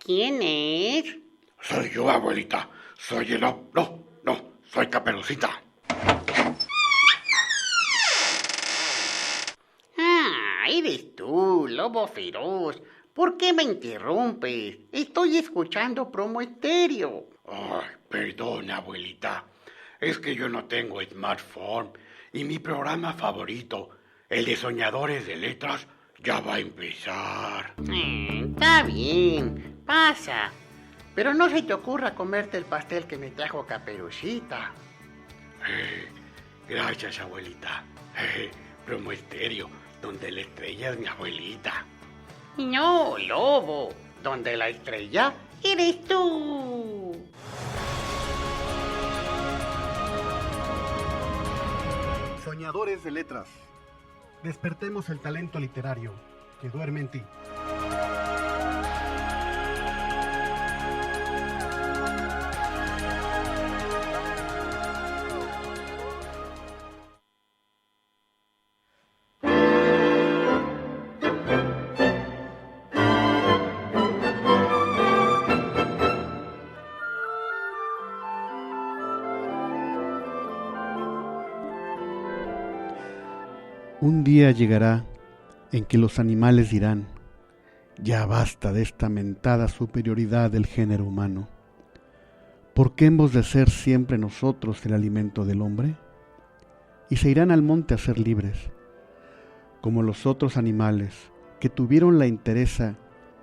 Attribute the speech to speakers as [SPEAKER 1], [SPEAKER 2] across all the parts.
[SPEAKER 1] ¿Quién es?
[SPEAKER 2] Soy yo, abuelita. Soy el... No, soy Caperucita.
[SPEAKER 1] Eres tú, lobo feroz. ¿Por qué me interrumpes? Estoy escuchando Promo Estéreo.
[SPEAKER 2] Ay, perdón, abuelita. Es que yo no tengo smartphone y mi programa favorito, el de Soñadores de Letras, ya va a empezar.
[SPEAKER 1] Está bien, pasa. Pero no se te ocurra comerte el pastel que me trajo Caperucita.
[SPEAKER 2] Gracias, abuelita. Promo Estéreo, donde la estrella es mi abuelita.
[SPEAKER 1] No, lobo, donde la estrella eres tú.
[SPEAKER 3] Soñadores de Letras. Despertemos el talento literario que duerme en ti. Un día llegará en que los animales dirán: ya basta de esta mentada superioridad del género humano. ¿Por qué hemos de ser siempre nosotros el alimento del hombre? Y se irán al monte a ser libres, como los otros animales que tuvieron la entereza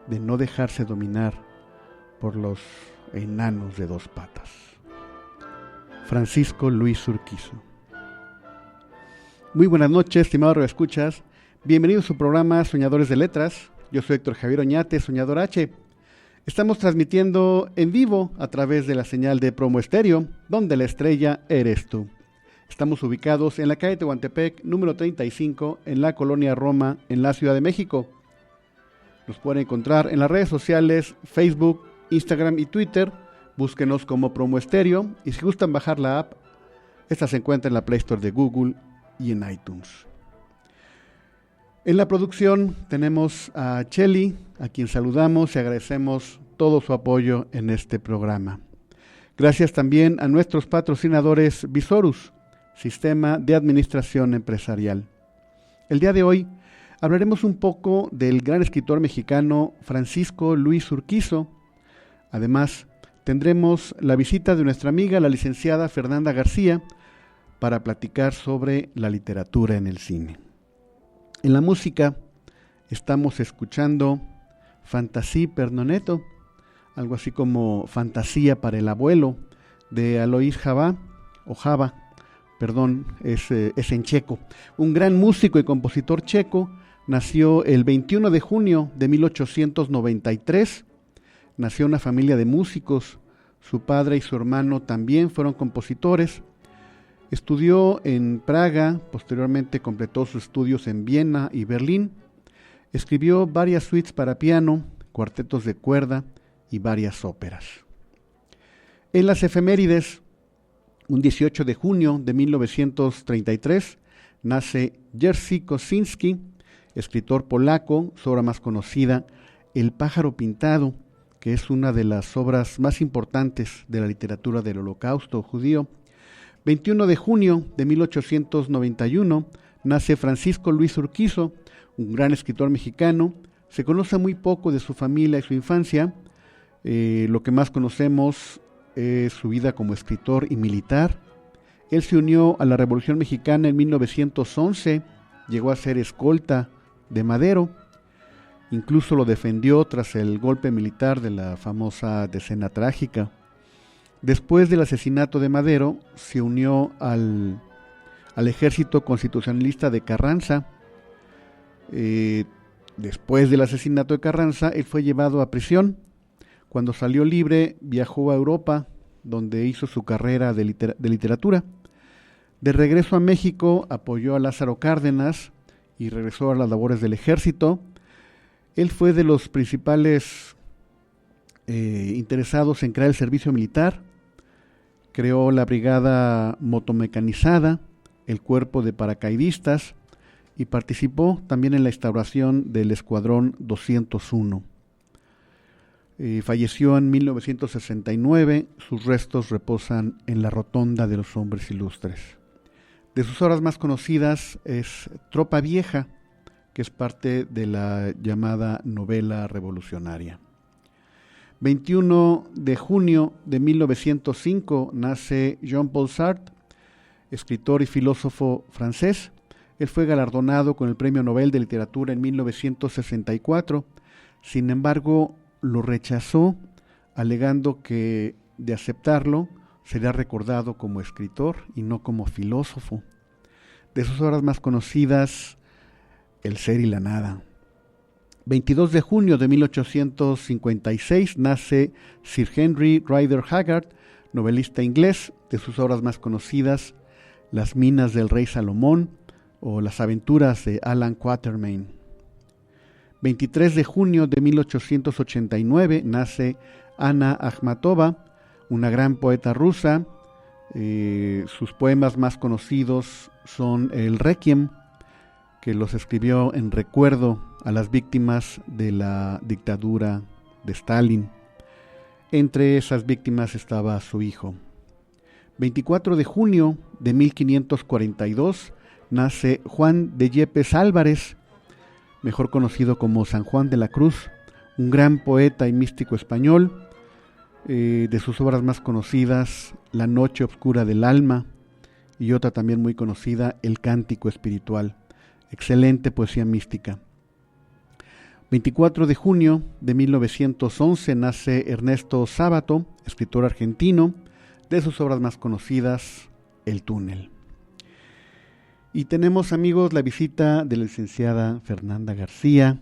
[SPEAKER 3] de no dejarse dominar por los enanos de dos patas. Francisco Luis Urquizo. Muy buenas noches, estimados radioescuchas. Bienvenidos a su programa Soñadores de Letras. Yo soy Héctor Javier Oñate, Soñador H. Estamos transmitiendo en vivo a través de la señal de Promo Estéreo, donde la estrella eres tú. Estamos ubicados en la calle Tehuantepec, número 35, en la colonia Roma, en la Ciudad de México. Nos pueden encontrar en las redes sociales, Facebook, Instagram y Twitter. Búsquenos como Promo Estéreo, y si gustan bajar la app, esta se encuentra en la Play Store de Google y en iTunes. En la producción tenemos a Cheli, a quien saludamos y agradecemos todo su apoyo en este programa. Gracias también a nuestros patrocinadores Visorus, Sistema de Administración Empresarial. El día de hoy hablaremos un poco del gran escritor mexicano Francisco Luis Urquizo. Además, tendremos la visita de nuestra amiga, la licenciada Fernanda García, para platicar sobre la literatura en el cine. En la música estamos escuchando Fantasy per Noneto, algo así como Fantasía para el Abuelo, de Alois Java, es en checo. Un gran músico y compositor checo, nació el 21 de junio de 1893, nació en una familia de músicos, su padre y su hermano también fueron compositores. Estudió en Praga, posteriormente completó sus estudios en Viena y Berlín. Escribió varias suites para piano, cuartetos de cuerda y varias óperas. En las efemérides, un 18 de junio de 1933, nace Jerzy Kosinski, escritor polaco. Su obra más conocida, El pájaro pintado, que es una de las obras más importantes de la literatura del Holocausto judío. 21 de junio de 1891 nace Francisco Luis Urquizo, un gran escritor mexicano. Se conoce muy poco de su familia y su infancia. Lo que más conocemos es su vida como escritor y militar. Él se unió a la Revolución Mexicana en 1911, llegó a ser escolta de Madero. Incluso lo defendió tras el golpe militar de la famosa Decena Trágica. Después del asesinato de Madero, se unió al ejército constitucionalista de Carranza. Después del asesinato de Carranza, él fue llevado a prisión. Cuando salió libre, viajó a Europa, donde hizo su carrera de literatura. De regreso a México, apoyó a Lázaro Cárdenas y regresó a las labores del ejército. Él fue de los principales interesados en crear el servicio militar. Creó la brigada motomecanizada, el cuerpo de paracaidistas, y participó también en la instauración del Escuadrón 201. Falleció en 1969, sus restos reposan en la Rotonda de los Hombres Ilustres. De sus obras más conocidas es Tropa Vieja, que es parte de la llamada novela revolucionaria. 21 de junio de 1905 nace Jean-Paul Sartre, escritor y filósofo francés. Él fue galardonado con el Premio Nobel de Literatura en 1964. Sin embargo, lo rechazó, alegando que de aceptarlo sería recordado como escritor y no como filósofo. De sus obras más conocidas, El ser y la nada. 22 de junio de 1856 nace Sir Henry Rider Haggard, novelista inglés. De sus obras más conocidas, Las minas del rey Salomón o Las aventuras de Alan Quatermain. 23 de junio de 1889 nace Anna Akhmatova, una gran poeta rusa. Sus poemas más conocidos son el Requiem, que los escribió en recuerdo a las víctimas de la dictadura de Stalin. Entre esas víctimas estaba su hijo. 24 de junio de 1542 nace Juan de Yepes Álvarez, mejor conocido como San Juan de la Cruz, un gran poeta y místico español. De sus obras más conocidas, La noche oscura del alma, y otra también muy conocida, El cántico espiritual. Excelente poesía mística. 24 de junio de 1911 nace Ernesto Sábato, escritor argentino. De sus obras más conocidas, El túnel. Y tenemos, amigos, la visita de la licenciada Fernanda García.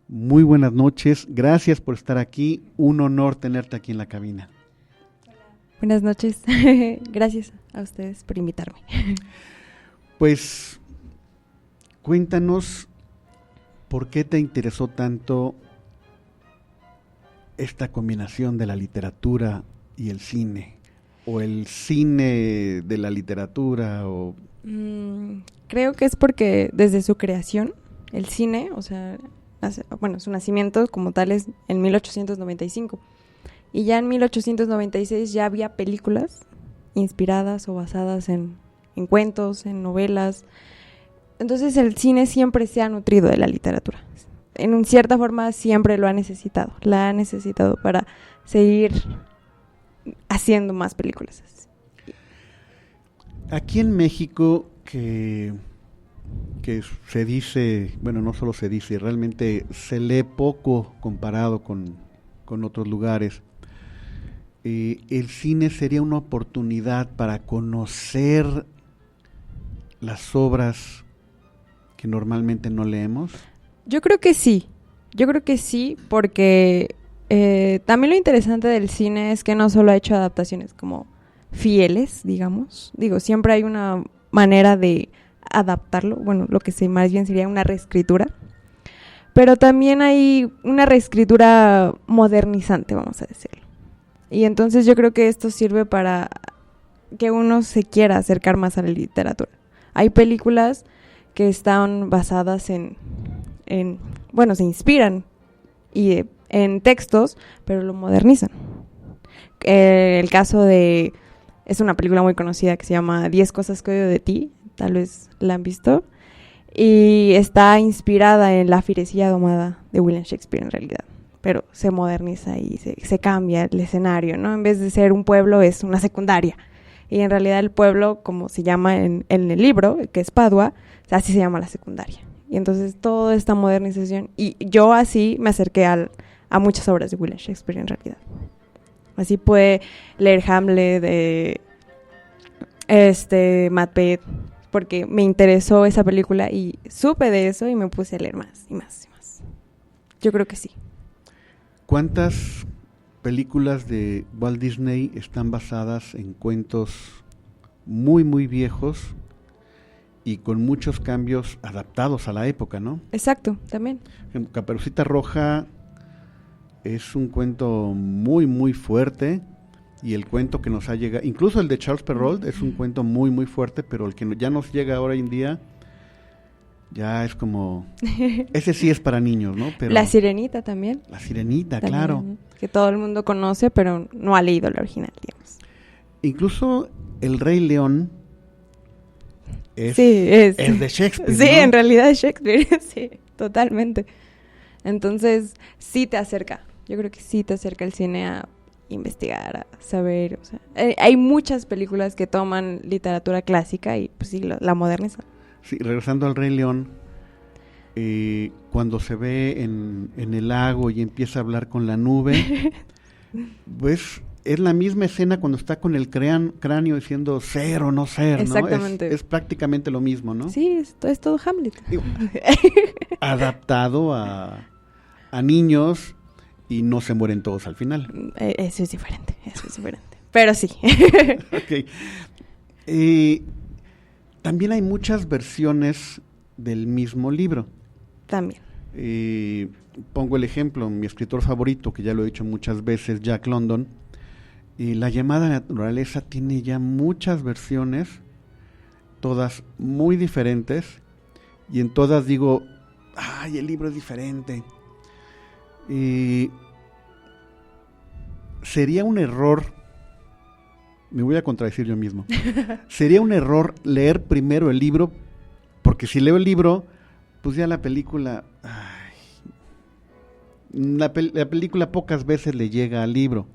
[SPEAKER 3] Muy buenas noches, gracias por estar aquí, un honor tenerte aquí en la cabina.
[SPEAKER 4] Buenas noches, gracias a ustedes por invitarme.
[SPEAKER 3] Pues cuéntanos por qué te interesó tanto esta combinación de la literatura y el cine, o el cine de la literatura, o...
[SPEAKER 4] Creo que es porque desde su creación, el cine, o sea, su nacimiento como tal es en 1895, y ya en 1896 ya había películas inspiradas o basadas en cuentos, en novelas. Entonces el cine siempre se ha nutrido de la literatura. En cierta forma siempre lo ha necesitado. La ha necesitado para seguir haciendo más películas.
[SPEAKER 3] Aquí en México, que se dice, bueno, no solo se dice, realmente se lee poco comparado con otros lugares. El cine sería una oportunidad para conocer las obras que normalmente no leemos.
[SPEAKER 4] Yo creo que sí, porque también lo interesante del cine es que no solo ha hecho adaptaciones como fieles, digamos. Digo, siempre hay una manera de adaptarlo, bueno, lo que más bien sería una reescritura, pero también hay una reescritura modernizante, vamos a decirlo. Y entonces yo creo que esto sirve para que uno se quiera acercar más a la literatura. Hay películas que están basadas se inspiran en textos, pero lo modernizan. El caso es una película muy conocida que se llama 10 cosas que odio de ti, tal vez la han visto, y está inspirada en La fierecilla domada de William Shakespeare en realidad, pero se moderniza y se cambia el escenario, ¿no? En vez de ser un pueblo es una secundaria, y en realidad el pueblo, como se llama en el libro, que es Padua, así se llama la secundaria. Y entonces toda esta modernización, y yo así me acerqué a muchas obras de William Shakespeare en realidad. Así pude leer Hamlet, Macbeth, porque me interesó esa película y supe de eso y me puse a leer más y más y más. Yo creo que sí.
[SPEAKER 3] ¿Cuántas películas de Walt Disney están basadas en cuentos muy, muy viejos y con muchos cambios adaptados a la época, ¿no?
[SPEAKER 4] Exacto, también.
[SPEAKER 3] Caperucita Roja es un cuento muy, muy fuerte, y el cuento que nos ha llegado, incluso el de Charles Perrault, es un cuento muy, muy fuerte, pero el que ya nos llega ahora en día ya es como, ese sí es para niños, ¿no? Pero
[SPEAKER 4] La Sirenita también.
[SPEAKER 3] La Sirenita,
[SPEAKER 4] También,
[SPEAKER 3] claro.
[SPEAKER 4] que todo el mundo conoce, pero no ha leído la original, digamos.
[SPEAKER 3] Incluso El Rey León es de Shakespeare,
[SPEAKER 4] Sí,
[SPEAKER 3] ¿no?
[SPEAKER 4] en realidad es Shakespeare, sí, totalmente. Entonces, sí te acerca. Yo creo que sí te acerca el cine a investigar, a saber. O sea, hay muchas películas que toman literatura clásica y pues sí, la modernizan.
[SPEAKER 3] Sí, regresando al Rey León, cuando se ve en el lago y empieza a hablar con la nube, pues es la misma escena cuando está con el cráneo diciendo ser o no ser, ¿no?
[SPEAKER 4] Exactamente.
[SPEAKER 3] Es prácticamente lo mismo, ¿no?
[SPEAKER 4] Sí, es todo Hamlet.
[SPEAKER 3] Digo, adaptado a niños y no se mueren todos al final.
[SPEAKER 4] Eso es diferente. Pero sí.
[SPEAKER 3] Ok. También hay muchas versiones del mismo libro.
[SPEAKER 4] También.
[SPEAKER 3] Pongo el ejemplo, mi escritor favorito, que ya lo he dicho muchas veces, Jack London, La llamada naturaleza tiene ya muchas versiones, todas muy diferentes, y en todas digo, ¡ay, el libro es diferente! Sería un error, me voy a contradecir yo mismo, sería un error leer primero el libro, porque si leo el libro, pues ya la película, la película pocas veces le llega al libro.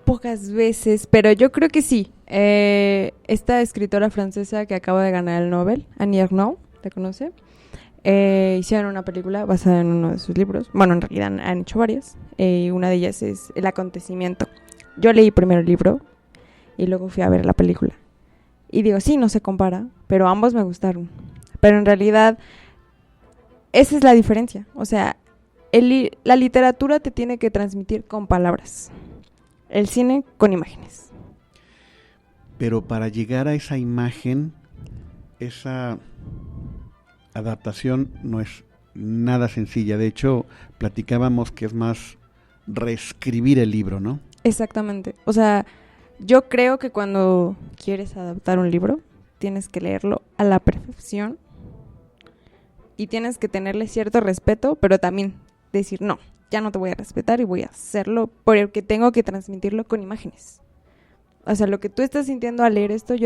[SPEAKER 4] Pocas veces, pero yo creo que sí. Esta escritora francesa que acaba de ganar el Nobel, Annie Ernaux, ¿la conoce? Hicieron una película basada en uno de sus libros. Bueno, en realidad han hecho varias. Una de ellas es El acontecimiento. Yo leí primero el libro y luego fui a ver la película. Y digo, sí, no se compara, pero ambos me gustaron. Pero en realidad, esa es la diferencia. O sea, la literatura te tiene que transmitir con palabras. El cine con imágenes.
[SPEAKER 3] Pero para llegar a esa imagen, esa adaptación no es nada sencilla. De hecho, platicábamos que es más reescribir el libro, ¿no?
[SPEAKER 4] Exactamente. O sea, yo creo que cuando quieres adaptar un libro, tienes que leerlo a la perfección y tienes que tenerle cierto respeto, pero también decir, no, ya no te voy a respetar y voy a hacerlo porque tengo que transmitirlo con imágenes. O sea, lo que tú estás sintiendo al leer esto,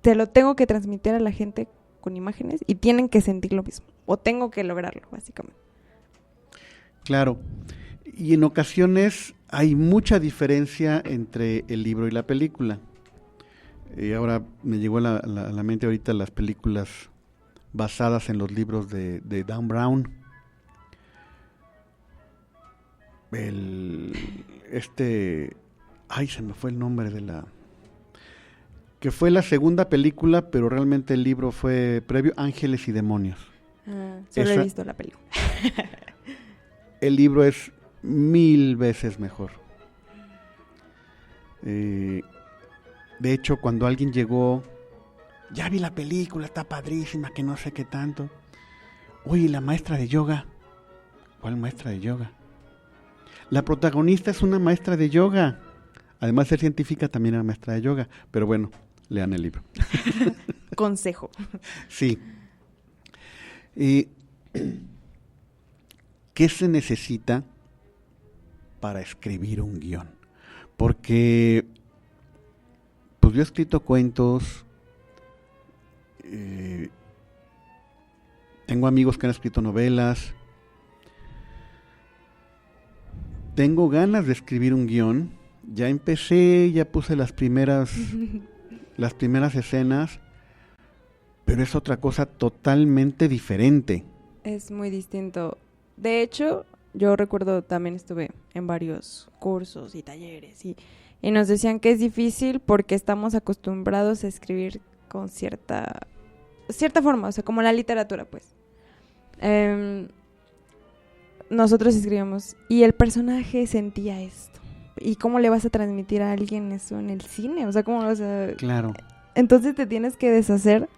[SPEAKER 4] te lo tengo que transmitir a la gente con imágenes y tienen que sentir lo mismo, o tengo que lograrlo, básicamente.
[SPEAKER 3] Claro, y en ocasiones hay mucha diferencia entre el libro y la película. Ahora me llegó a la mente ahorita las películas basadas en los libros de Dan Brown. Se me fue el nombre que fue la segunda película, pero realmente el libro fue previo, Ángeles y Demonios.
[SPEAKER 4] Solo he visto la película.
[SPEAKER 3] El libro es 1000 veces mejor. De hecho, cuando alguien llegó, ya vi la película, está padrísima, que no sé qué tanto. Oye, la maestra de yoga. ¿Cuál maestra de yoga? La protagonista es una maestra de yoga. Además de ser científica, también era maestra de yoga. Pero bueno, lean el libro.
[SPEAKER 4] Consejo.
[SPEAKER 3] Sí. ¿Qué se necesita para escribir un guión? Porque pues yo he escrito cuentos, tengo amigos que han escrito novelas, tengo ganas de escribir un guión, ya empecé, ya puse las primeras escenas, pero es otra cosa totalmente diferente.
[SPEAKER 4] Es muy distinto. De hecho, yo recuerdo también estuve en varios cursos y talleres y nos decían que es difícil porque estamos acostumbrados a escribir con cierta forma, o sea, como la literatura, pues. Nosotros escribimos y el personaje sentía esto. ¿Y cómo le vas a transmitir a alguien eso en el cine? O sea, ¿cómo vas a...?
[SPEAKER 3] Claro.
[SPEAKER 4] Entonces te tienes que deshacer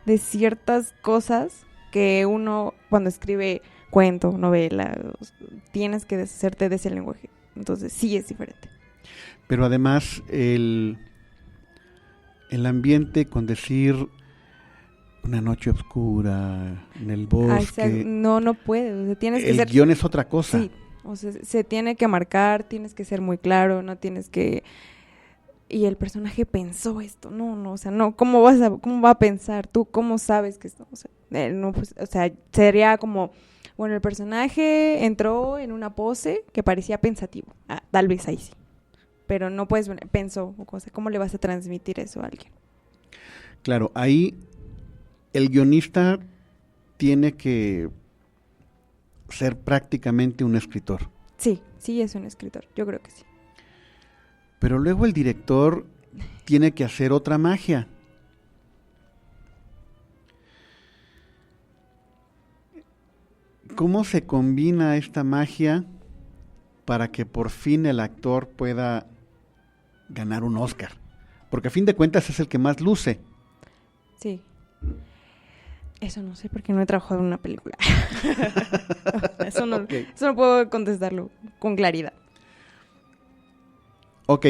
[SPEAKER 4] de ciertas cosas que uno, cuando escribe cuento, novela, tienes que deshacerte de ese lenguaje. Entonces sí es diferente.
[SPEAKER 3] Pero además el ambiente con decir Una noche oscura, en el
[SPEAKER 4] Ay, o sea,
[SPEAKER 3] bosque.
[SPEAKER 4] no puedes, o sea, tienes que
[SPEAKER 3] El
[SPEAKER 4] ser...
[SPEAKER 3] guión es otra cosa.
[SPEAKER 4] Sí, o sea, se tiene que marcar, tienes que ser muy claro, no tienes que... Y el personaje pensó esto, no, o sea, no, ¿cómo va a pensar tú? ¿Cómo sabes que esto? O sea, no, pues, o sea, sería como, bueno, el personaje entró en una pose que parecía pensativo, tal vez ahí sí, pero no puedes, pensó, o sea, ¿cómo le vas a transmitir eso a alguien?
[SPEAKER 3] Claro, ahí el guionista tiene que ser prácticamente un escritor.
[SPEAKER 4] Sí es un escritor, yo creo que sí.
[SPEAKER 3] Pero luego el director tiene que hacer otra magia. ¿Cómo se combina esta magia para que por fin el actor pueda ganar un Oscar? Porque a fin de cuentas es el que más luce.
[SPEAKER 4] Sí. Eso no sé porque no he trabajado en una película. Eso no puedo contestarlo con claridad.
[SPEAKER 3] Ok,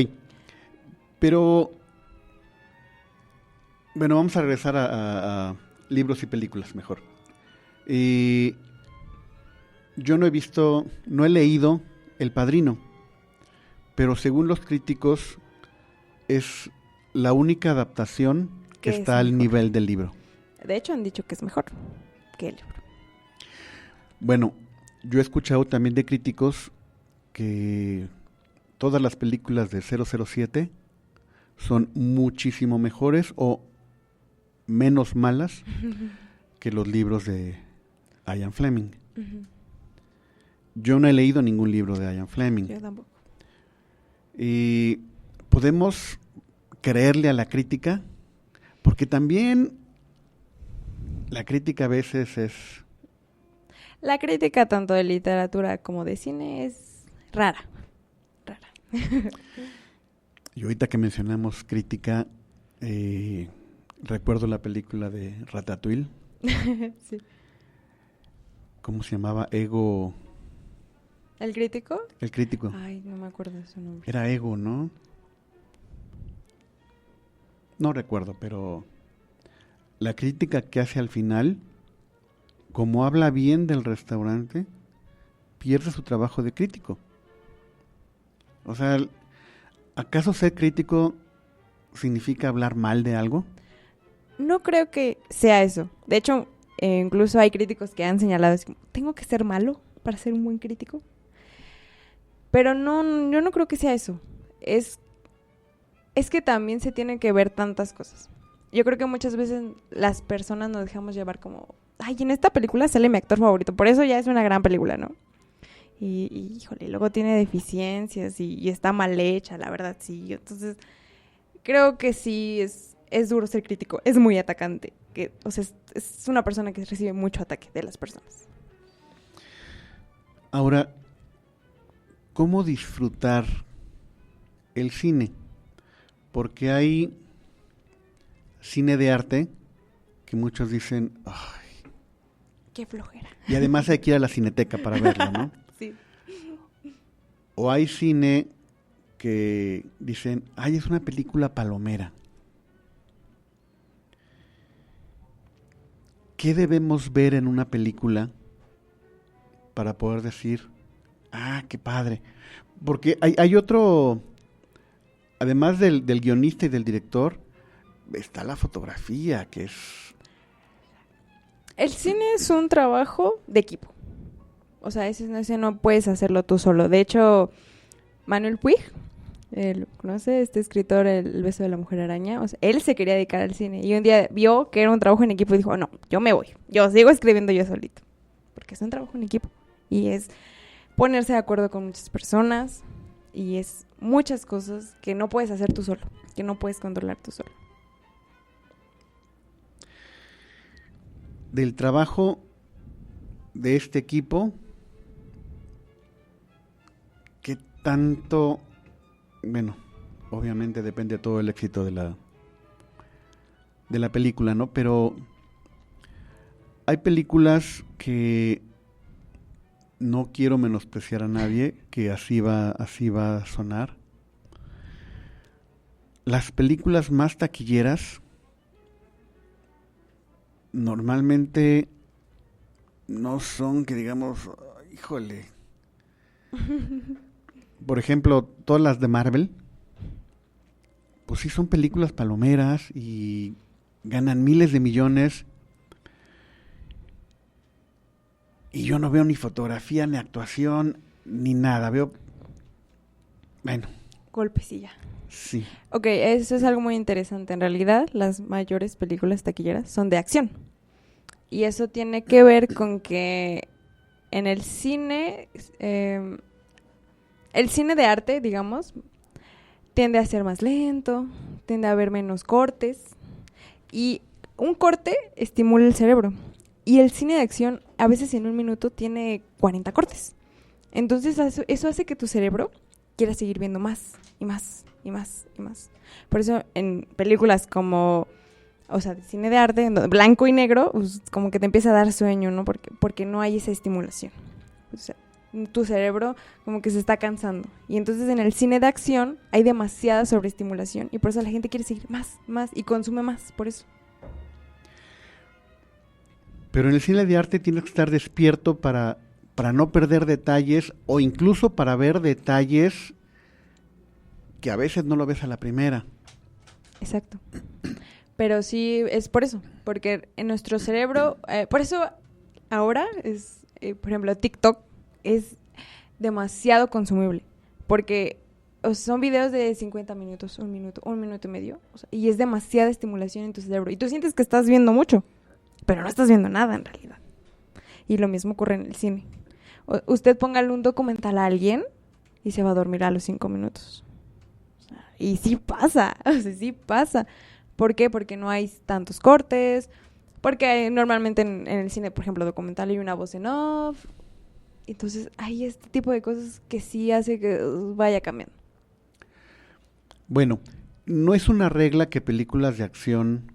[SPEAKER 3] pero bueno, vamos a regresar a libros y películas mejor. Yo no he leído El Padrino, pero según los críticos es la única adaptación que está al nivel del libro.
[SPEAKER 4] De hecho, han dicho que es mejor que el libro.
[SPEAKER 3] Bueno, yo he escuchado también de críticos que todas las películas de 007 son muchísimo mejores o menos malas que los libros de Ian Fleming.
[SPEAKER 4] Uh-huh.
[SPEAKER 3] Yo no he leído ningún libro de Ian Fleming.
[SPEAKER 4] Yo tampoco.
[SPEAKER 3] Y podemos creerle a la crítica, porque también la crítica a veces es...
[SPEAKER 4] La crítica tanto de literatura como de cine es rara.
[SPEAKER 3] Y ahorita que mencionamos crítica, recuerdo la película de Ratatouille.
[SPEAKER 4] Sí.
[SPEAKER 3] ¿Cómo se llamaba? Ego...
[SPEAKER 4] ¿El crítico?
[SPEAKER 3] El crítico.
[SPEAKER 4] Ay, no me acuerdo de su nombre.
[SPEAKER 3] Era Ego, ¿no? No recuerdo, pero la crítica que hace al final, como habla bien del restaurante, pierde su trabajo de crítico. O sea, ¿acaso ser crítico significa hablar mal de algo?
[SPEAKER 4] No creo que sea eso. De hecho, incluso hay críticos que han señalado, ¿tengo que ser malo para ser un buen crítico? Pero no, yo no creo que sea eso. Es que también se tienen que ver tantas cosas. Yo creo que muchas veces las personas nos dejamos llevar como, ay, en esta película sale mi actor favorito, por eso ya es una gran película, ¿no? Y híjole, luego tiene deficiencias y está mal hecha, la verdad, sí. Entonces, creo que sí es duro ser crítico, es muy atacante. O sea, es una persona que recibe mucho ataque de las personas.
[SPEAKER 3] Ahora, ¿cómo disfrutar el cine? Porque hay cine de arte que muchos dicen, ay,
[SPEAKER 4] qué flojera.
[SPEAKER 3] Y además hay que ir a la cineteca para verlo, ¿no?
[SPEAKER 4] Sí.
[SPEAKER 3] O hay cine que dicen, ay, es una película palomera. ¿Qué debemos ver en una película para poder decir, ah, qué padre? Porque hay otro, además del guionista y del director, está la fotografía, que es...
[SPEAKER 4] El cine es un trabajo de equipo. O sea, ese no puedes hacerlo tú solo. De hecho, Manuel Puig, ¿conoce? Este escritor, El beso de la mujer araña. O sea, él se quería dedicar al cine. Y un día vio que era un trabajo en equipo y dijo, no, yo me voy. Yo sigo escribiendo yo solito. Porque es un trabajo en equipo. Y es ponerse de acuerdo con muchas personas. Y es muchas cosas que no puedes hacer tú solo. Que no puedes controlar tú solo.
[SPEAKER 3] Del trabajo de este equipo, ¿qué tanto? Bueno, obviamente depende de todo el éxito de la película, ¿no? Pero hay películas que no quiero menospreciar a nadie, que así va a sonar. Las películas más taquilleras normalmente no son que digamos, híjole. Por ejemplo, todas las de Marvel, pues sí son películas palomeras y ganan miles de millones. Y yo no veo ni fotografía, ni actuación, ni nada. Veo, bueno,
[SPEAKER 4] Golpes y ya.
[SPEAKER 3] sí.
[SPEAKER 4] Ok, eso es algo muy interesante. En realidad, las mayores películas taquilleras son de acción. Y eso tiene que ver con que en el cine de arte, digamos, tiende a ser más lento, tiende a haber menos cortes. Y un corte estimula el cerebro. Y el cine de acción, a veces en un minuto, tiene 40 cortes. Entonces, eso hace que tu cerebro quiera seguir viendo más, y más, y más, y más. Por eso, en películas como, o sea, de cine de arte, blanco y negro, pues, como que te empieza a dar sueño, ¿no? Porque no hay esa estimulación. O sea, tu cerebro como que se está cansando. Y entonces, en el cine de acción, hay demasiada sobreestimulación. Y por eso la gente quiere seguir más, más, y consume más, por eso.
[SPEAKER 3] Pero en el cine de arte tienes que estar despierto para no perder detalles o incluso para ver detalles que a veces no lo ves a la primera.
[SPEAKER 4] Exacto. Pero sí, es por eso, porque en nuestro cerebro, por eso ahora es, por ejemplo, TikTok es demasiado consumible, porque o sea, son videos de 50 minutos, un minuto y medio, o sea, y es demasiada estimulación en tu cerebro, y tú sientes que estás viendo mucho, pero no estás viendo nada en realidad. Y lo mismo ocurre en el cine. Usted póngale un documental a alguien y se va a dormir a los 5 minutos. O sea, y sí pasa, o sea, sí pasa. ¿Por qué? Porque no hay tantos cortes, porque normalmente en el cine, por ejemplo, documental hay una voz en off. Entonces hay este tipo de cosas que sí hace que vaya cambiando.
[SPEAKER 3] Bueno, no es una regla que películas de acción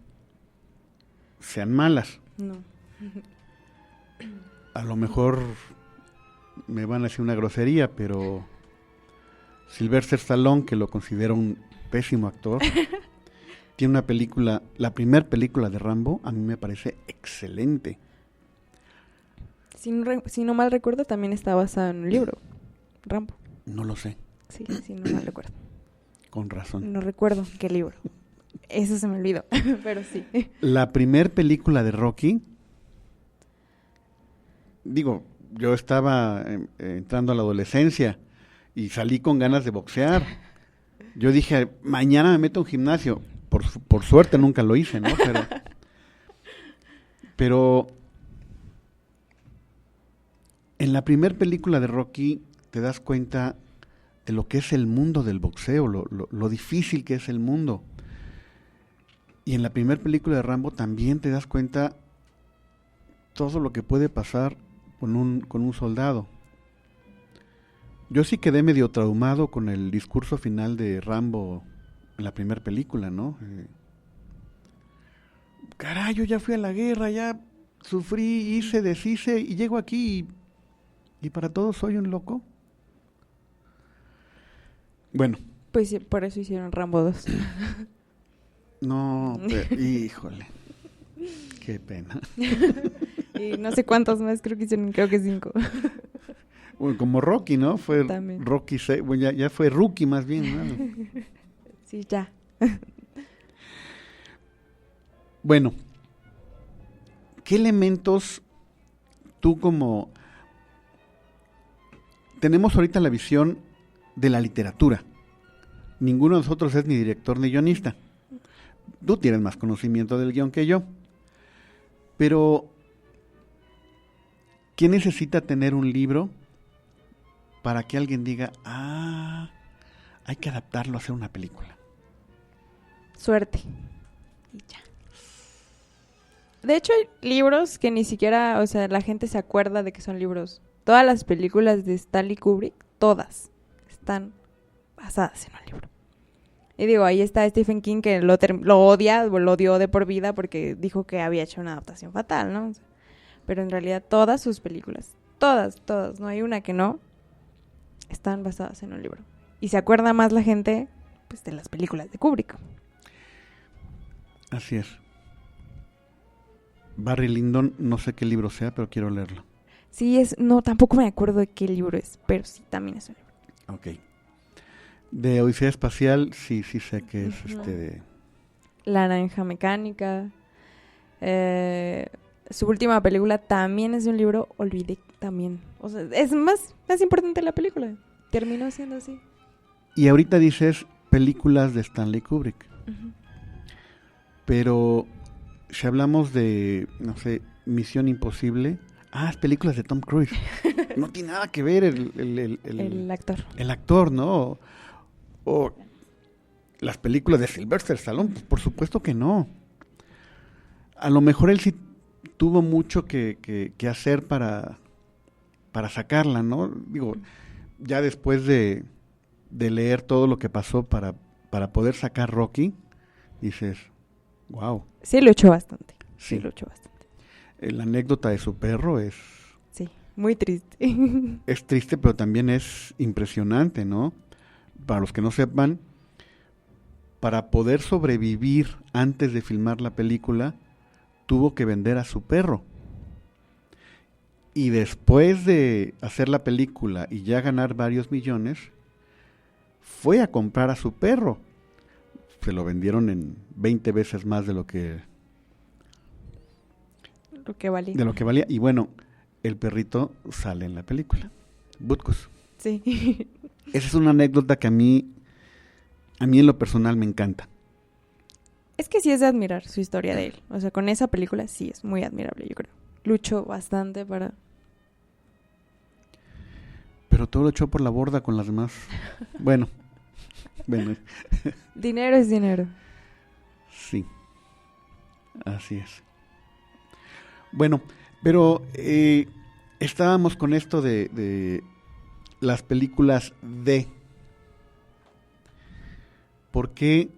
[SPEAKER 3] sean malas.
[SPEAKER 4] No.
[SPEAKER 3] A lo mejor me van a decir una grosería, pero Sylvester Stallone, que lo considero un pésimo actor, tiene una película, la primera película de Rambo, a mí me parece excelente.
[SPEAKER 4] Si no mal recuerdo, también está basado en un libro, Rambo.
[SPEAKER 3] No lo sé,
[SPEAKER 4] Sí, no mal recuerdo.
[SPEAKER 3] con razón.
[SPEAKER 4] No recuerdo qué libro. Eso se me olvidó, pero sí.
[SPEAKER 3] La primera película de Rocky, digo, yo estaba entrando a la adolescencia y salí con ganas de boxear. Yo dije, mañana me meto a un gimnasio. Por suerte nunca lo hice, ¿no? Pero en la primera película de Rocky te das cuenta de lo que es el mundo del boxeo, lo difícil que es el mundo. Y en la primera película de Rambo también te das cuenta todo lo que puede pasar con un soldado. Yo sí quedé medio traumado con el discurso final de Rambo en la primera película, ¿no? Caray, yo ya fui a la guerra, ya sufrí, hice, deshice y llego aquí y para todos soy un loco. Bueno.
[SPEAKER 4] Pues sí, por eso hicieron Rambo 2.
[SPEAKER 3] No, híjole, qué pena.
[SPEAKER 4] Y no sé cuántos más, creo que 5.
[SPEAKER 3] Bueno, como Rocky, ¿no? Fue
[SPEAKER 4] También.
[SPEAKER 3] Rocky 6, bueno, ya fue Rookie más bien, ¿no?
[SPEAKER 4] Sí, ya.
[SPEAKER 3] Bueno, ¿qué elementos tú como... Tenemos ahorita la visión de la literatura. Ninguno de nosotros es ni director ni guionista. Tú tienes más conocimiento del guión que yo. Pero, ¿quién necesita tener un libro para que alguien diga, hay que adaptarlo a hacer una película?
[SPEAKER 4] Suerte. Y ya. De hecho, hay libros que ni siquiera, o sea, la gente se acuerda de que son libros. Todas las películas de Stanley Kubrick, todas, están basadas en un libro. Y digo, ahí está Stephen King, que lo odió de por vida porque dijo que había hecho una adaptación fatal, ¿no? O sea, pero en realidad todas sus películas, todas, no hay una que no, están basadas en un libro. Y se acuerda más la gente, pues, de las películas de Kubrick.
[SPEAKER 3] Así es. Barry Lyndon, no sé qué libro sea, pero quiero leerlo.
[SPEAKER 4] Sí, no, tampoco me acuerdo de qué libro es, pero sí, también es un libro.
[SPEAKER 3] Ok. De Odisea Espacial, sí sé que es
[SPEAKER 4] Ujú.
[SPEAKER 3] de...
[SPEAKER 4] La Naranja Mecánica. Su última película también es de un libro, olvidé también. O sea, es más importante la película. Terminó siendo así.
[SPEAKER 3] Y ahorita dices películas de Stanley Kubrick.
[SPEAKER 4] Ujú.
[SPEAKER 3] Pero si hablamos de, no sé, Misión Imposible... es películas de Tom Cruise. No tiene nada que ver
[SPEAKER 4] El actor.
[SPEAKER 3] el actor, ¿no? O las películas de Sylvester Stallone, pues por supuesto que no. A lo mejor él sí tuvo mucho que hacer para sacarla, ¿no? Digo, ya después de leer todo lo que pasó para poder sacar Rocky, dices, wow.
[SPEAKER 4] Sí, lo echó bastante.
[SPEAKER 3] Sí.
[SPEAKER 4] Sí, lo echó bastante.
[SPEAKER 3] La anécdota de su perro es
[SPEAKER 4] Sí, muy triste.
[SPEAKER 3] triste, pero también es impresionante, ¿no? Para los que no sepan, para poder sobrevivir antes de filmar la película, tuvo que vender a su perro. Y después de hacer la película y ya ganar varios millones, fue a comprar a su perro. Se lo vendieron en 20 veces más de lo que valía. Y bueno, el perrito sale en la película. Butkus.
[SPEAKER 4] Sí.
[SPEAKER 3] Esa es una anécdota que a mí en lo personal me encanta.
[SPEAKER 4] Es que sí es de admirar su historia de él. O sea, con esa película sí es muy admirable, yo creo. Luchó bastante para...
[SPEAKER 3] Pero todo lo echó por la borda con las demás. Bueno.
[SPEAKER 4] Dinero es dinero.
[SPEAKER 3] Sí. Así es. Bueno, pero estábamos con esto de las películas de... ¿Por qué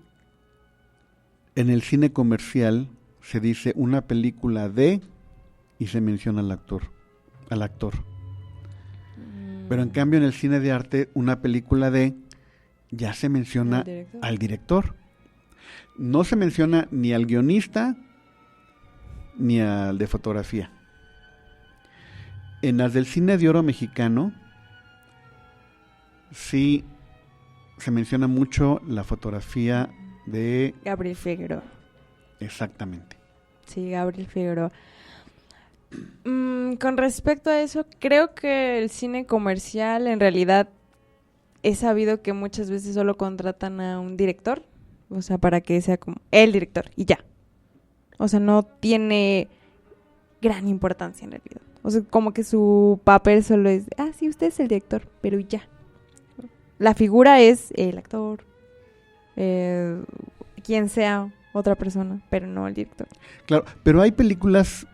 [SPEAKER 3] en el cine comercial se dice una película de y se menciona al actor? Pero en cambio en el cine de arte una película de ya se menciona al director. No se menciona ni al guionista ni al de fotografía. En las del cine de oro mexicano sí se menciona mucho la fotografía de...
[SPEAKER 4] Gabriel Figueroa.
[SPEAKER 3] Exactamente.
[SPEAKER 4] Sí, Gabriel Figueroa. Con respecto a eso, creo que el cine comercial en realidad he sabido que muchas veces solo contratan a un director, o sea, para que sea como el director y ya. O sea, no tiene gran importancia en realidad. O sea, como que su papel solo es, sí, usted es el director, pero ya. La figura es el actor, quien sea otra persona, pero no el director.
[SPEAKER 3] Claro, pero hay películas,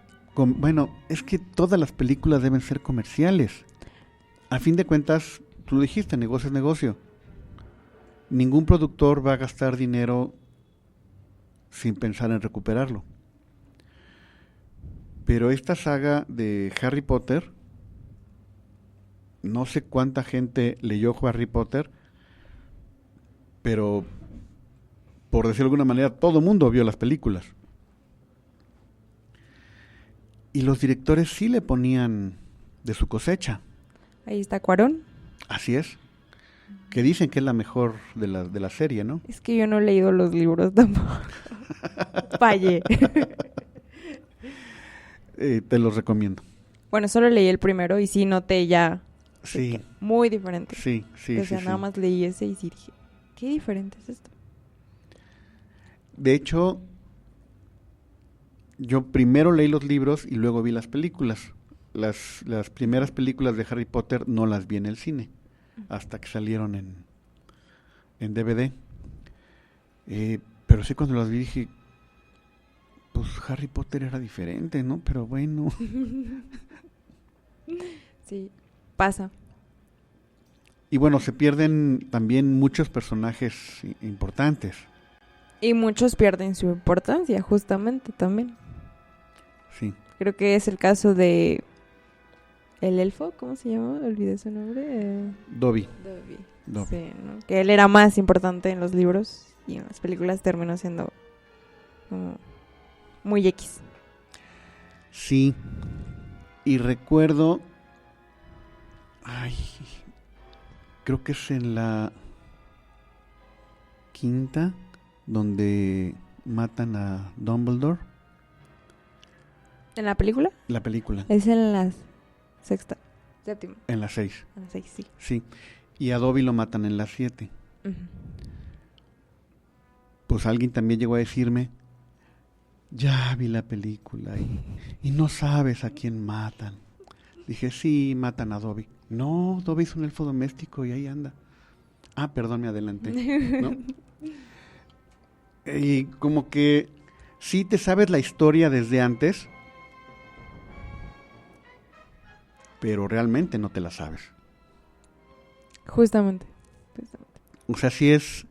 [SPEAKER 3] es que todas las películas deben ser comerciales. A fin de cuentas, tú lo dijiste, negocio es negocio. Ningún productor va a gastar dinero sin pensar en recuperarlo. Pero esta saga de Harry Potter, no sé cuánta gente leyó Harry Potter, pero por decirlo de alguna manera, todo el mundo vio las películas. Y los directores sí le ponían de su cosecha.
[SPEAKER 4] Ahí está Cuarón.
[SPEAKER 3] Así es. Que dicen que es la mejor de la serie, ¿no?
[SPEAKER 4] Es que yo no he leído los libros tampoco. Fallé.
[SPEAKER 3] Te los recomiendo.
[SPEAKER 4] Bueno, solo leí el primero y sí noté ya
[SPEAKER 3] Sí.
[SPEAKER 4] muy diferente.
[SPEAKER 3] Sí.
[SPEAKER 4] O sea, nada más leí ese y sí dije, qué diferente es esto.
[SPEAKER 3] De hecho, yo primero leí los libros y luego vi las películas. Las primeras películas de Harry Potter no las vi en el cine, hasta que salieron en DVD. Pero sí, cuando las vi dije, pues Harry Potter era diferente, ¿no? Pero bueno.
[SPEAKER 4] Sí, pasa.
[SPEAKER 3] Y bueno, se pierden también muchos personajes importantes.
[SPEAKER 4] Y muchos pierden su importancia, justamente, también.
[SPEAKER 3] Sí.
[SPEAKER 4] Creo que es el caso de... ¿El elfo? ¿Cómo se llama? Olvidé su nombre.
[SPEAKER 3] Dobby.
[SPEAKER 4] Dobby. Sí, ¿no? Que él era más importante en los libros y en las películas terminó siendo como muy X.
[SPEAKER 3] Sí, y recuerdo, ay, creo que es en la quinta, donde matan a Dumbledore,
[SPEAKER 4] ¿En la película?
[SPEAKER 3] la película,
[SPEAKER 4] Es en la sexta, séptima,
[SPEAKER 3] en la 6,
[SPEAKER 4] en la seis, sí.
[SPEAKER 3] sí, y a Dobby lo matan en la 7.
[SPEAKER 4] Ujú.
[SPEAKER 3] Pues alguien también llegó a decirme, ya vi la película y no sabes a quién matan. Dije, sí, matan a Dobby. No, Dobby es un elfo doméstico y ahí anda. Ah, perdón, me adelanté, ¿no? Y como que sí te sabes la historia desde antes, pero realmente no te la sabes.
[SPEAKER 4] Justamente.
[SPEAKER 3] O sea, sí es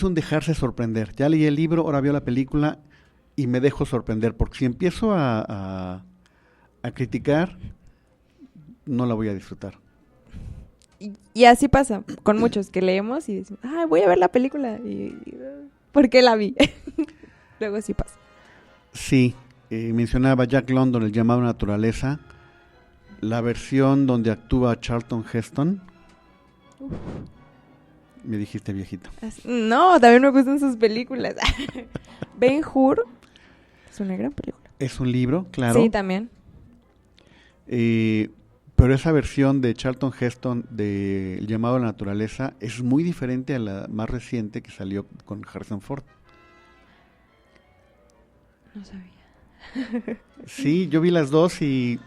[SPEAKER 3] un dejarse sorprender. Ya leí el libro, ahora veo la película y me dejo sorprender, porque si empiezo a criticar, no la voy a disfrutar.
[SPEAKER 4] Y así pasa con muchos que leemos y decimos, ay, voy a ver la película. ¿Por qué la vi? Luego sí pasa.
[SPEAKER 3] Sí, mencionaba Jack London, El llamado a la naturaleza, la versión donde actúa Charlton Heston. Me dijiste viejito.
[SPEAKER 4] No, también me gustan sus películas. Ben-Hur es una gran película.
[SPEAKER 3] Es un libro, claro.
[SPEAKER 4] Sí, también.
[SPEAKER 3] Pero esa versión de Charlton Heston de El llamado a la naturaleza es muy diferente a la más reciente que salió con Harrison Ford.
[SPEAKER 4] No sabía.
[SPEAKER 3] Sí, yo vi las dos y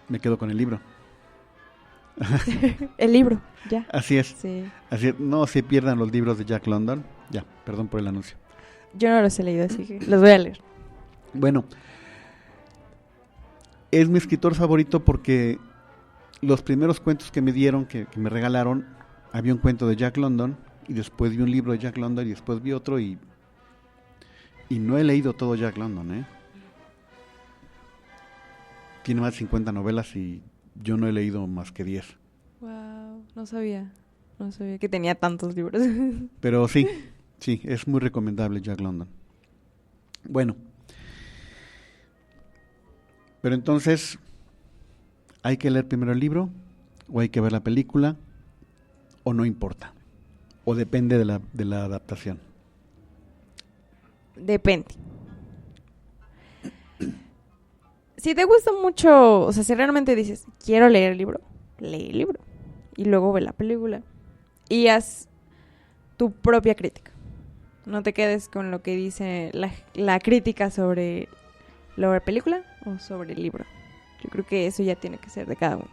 [SPEAKER 3] me quedo con el libro.
[SPEAKER 4] El libro, ya.
[SPEAKER 3] Así es.
[SPEAKER 4] Sí.
[SPEAKER 3] Así es. No se pierdan los libros de Jack London. Ya, perdón por el anuncio.
[SPEAKER 4] Yo no los he leído, así que los voy a leer.
[SPEAKER 3] Bueno, es mi escritor favorito porque los primeros cuentos que me dieron, que me regalaron, había un cuento de Jack London y después vi un libro de Jack London y después vi otro y no he leído todo Jack London, ¿eh? Tiene más de 50 novelas y yo no he leído más que 10.
[SPEAKER 4] Wow, no sabía que tenía tantos libros.
[SPEAKER 3] Pero sí, es muy recomendable Jack London. Bueno, pero entonces, ¿hay que leer primero el libro o hay que ver la película o no importa? ¿O depende de la adaptación?
[SPEAKER 4] Depende. Si te gusta mucho, o sea, si realmente dices, quiero leer el libro, lee el libro. Y luego ve la película. Y haz tu propia crítica. No te quedes con lo que dice la crítica sobre la película o sobre el libro. Yo creo que eso ya tiene que ser de cada uno.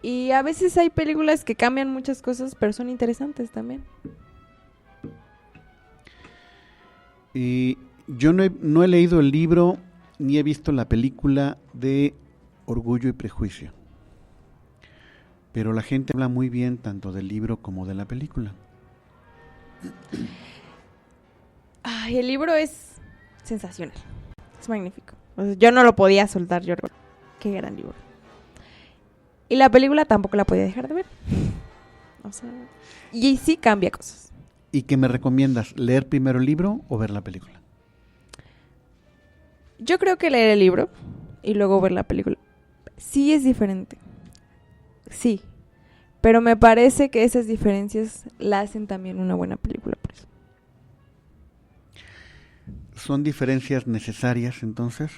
[SPEAKER 4] Y a veces hay películas que cambian muchas cosas, pero son interesantes también.
[SPEAKER 3] Y yo no he leído el libro ni he visto la película de Orgullo y Prejuicio. Pero la gente habla muy bien tanto del libro como de la película.
[SPEAKER 4] Ay, el libro es sensacional. Es magnífico. O sea, yo no lo podía soltar, yo recuerdo. Qué gran libro. Y la película tampoco la podía dejar de ver. O sea, y sí cambia cosas.
[SPEAKER 3] ¿Y qué me recomiendas? ¿Leer primero el libro o ver la película?
[SPEAKER 4] Yo creo que leer el libro y luego ver la película sí es diferente. Sí. Pero me parece que esas diferencias la hacen también una buena película, por eso.
[SPEAKER 3] ¿Son diferencias necesarias entonces?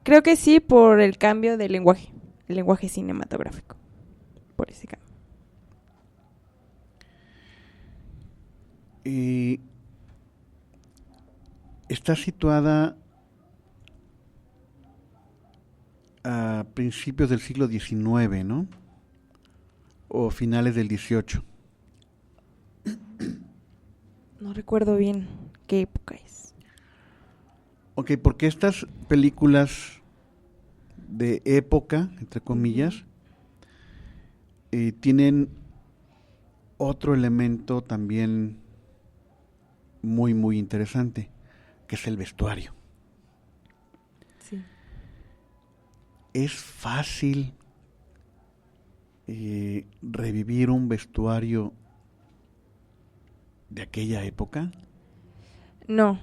[SPEAKER 4] Creo que sí, por el cambio del lenguaje. El lenguaje cinematográfico. Por ese cambio.
[SPEAKER 3] Está situada a principios del siglo XIX, ¿no? O finales del XVIII.
[SPEAKER 4] No recuerdo bien qué época es.
[SPEAKER 3] Ok, porque estas películas de época, entre comillas, tienen otro elemento también muy, muy interesante, que es el vestuario.
[SPEAKER 4] Sí.
[SPEAKER 3] ¿Es fácil revivir un vestuario de aquella época?
[SPEAKER 4] No,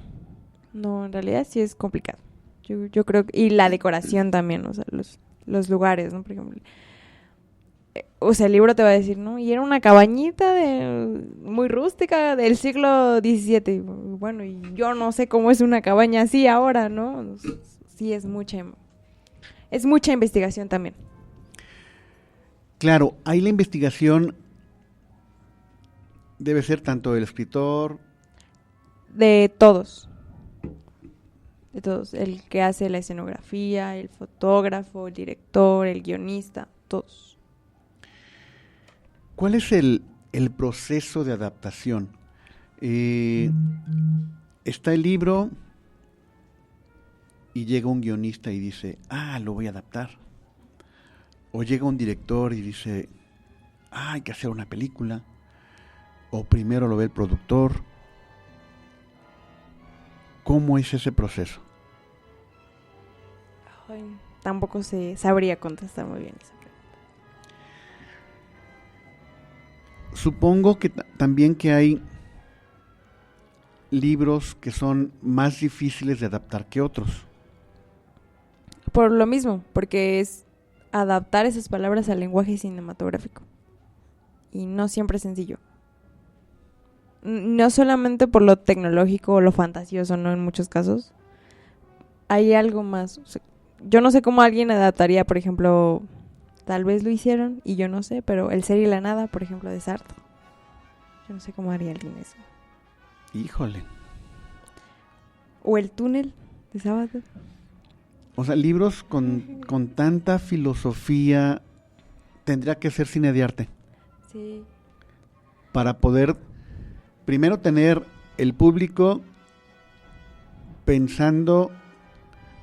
[SPEAKER 4] No, en realidad sí es complicado. Yo creo que... Y la decoración también, o sea, los lugares, ¿no? Por ejemplo, o sea, el libro te va a decir, ¿no? Y era una cabañita muy rústica del siglo XVII. Bueno, y yo no sé cómo es una cabaña así ahora, ¿no? Sí, es mucha investigación también.
[SPEAKER 3] Claro, ahí la investigación debe ser tanto del escritor...
[SPEAKER 4] De todos. De todos. El que hace la escenografía, el fotógrafo, el director, el guionista, todos.
[SPEAKER 3] ¿Cuál es el proceso de adaptación? Está el libro y llega un guionista y dice, lo voy a adaptar. O llega un director y dice, hay que hacer una película. O primero lo ve el productor. ¿Cómo es ese proceso?
[SPEAKER 4] Ay, tampoco sabría contestar muy bien esa pregunta.
[SPEAKER 3] Supongo que también que hay libros que son más difíciles de adaptar que otros.
[SPEAKER 4] Por lo mismo, porque es adaptar esas palabras al lenguaje cinematográfico. Y no siempre es sencillo. No solamente por lo tecnológico o lo fantasioso, ¿no? En muchos casos. Hay algo más. O sea, yo no sé cómo alguien adaptaría, por ejemplo, tal vez lo hicieron y yo no sé, pero El ser y la nada, por ejemplo, de Sartre. Yo no sé cómo haría alguien eso.
[SPEAKER 3] Híjole.
[SPEAKER 4] O El túnel de Sábado.
[SPEAKER 3] O sea, libros con tanta filosofía tendría que ser cine de arte.
[SPEAKER 4] Sí.
[SPEAKER 3] Para poder primero tener el público pensando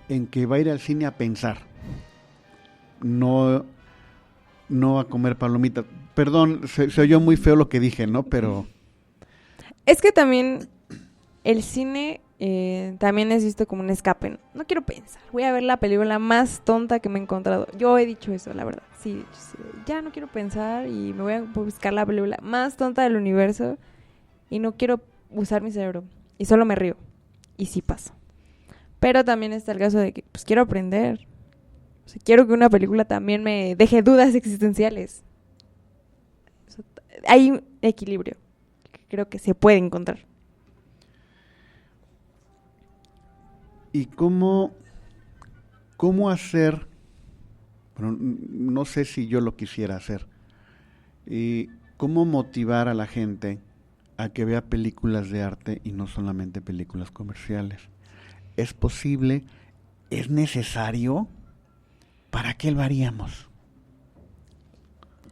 [SPEAKER 3] en que va a ir al cine a pensar, no a comer palomitas. Perdón, se oyó muy feo lo que dije, ¿no? Pero...
[SPEAKER 4] Es que también el cine también es visto como un escape. No quiero pensar, voy a ver la película más tonta que me he encontrado. Yo he dicho eso, la verdad. Sí, ya no quiero pensar y me voy a buscar la película más tonta del universo y no quiero usar mi cerebro y solo me río. Y sí pasa. Pero también está el caso de que pues quiero aprender. O sea, quiero que una película también me deje dudas existenciales. O sea, hay un equilibrio que creo que se puede encontrar.
[SPEAKER 3] ¿Y cómo hacer? Bueno, no sé si yo lo quisiera hacer. ¿Cómo motivar a la gente a que vea películas de arte y no solamente películas comerciales? ¿Es posible? ¿Es necesario? ¿Para qué lo haríamos?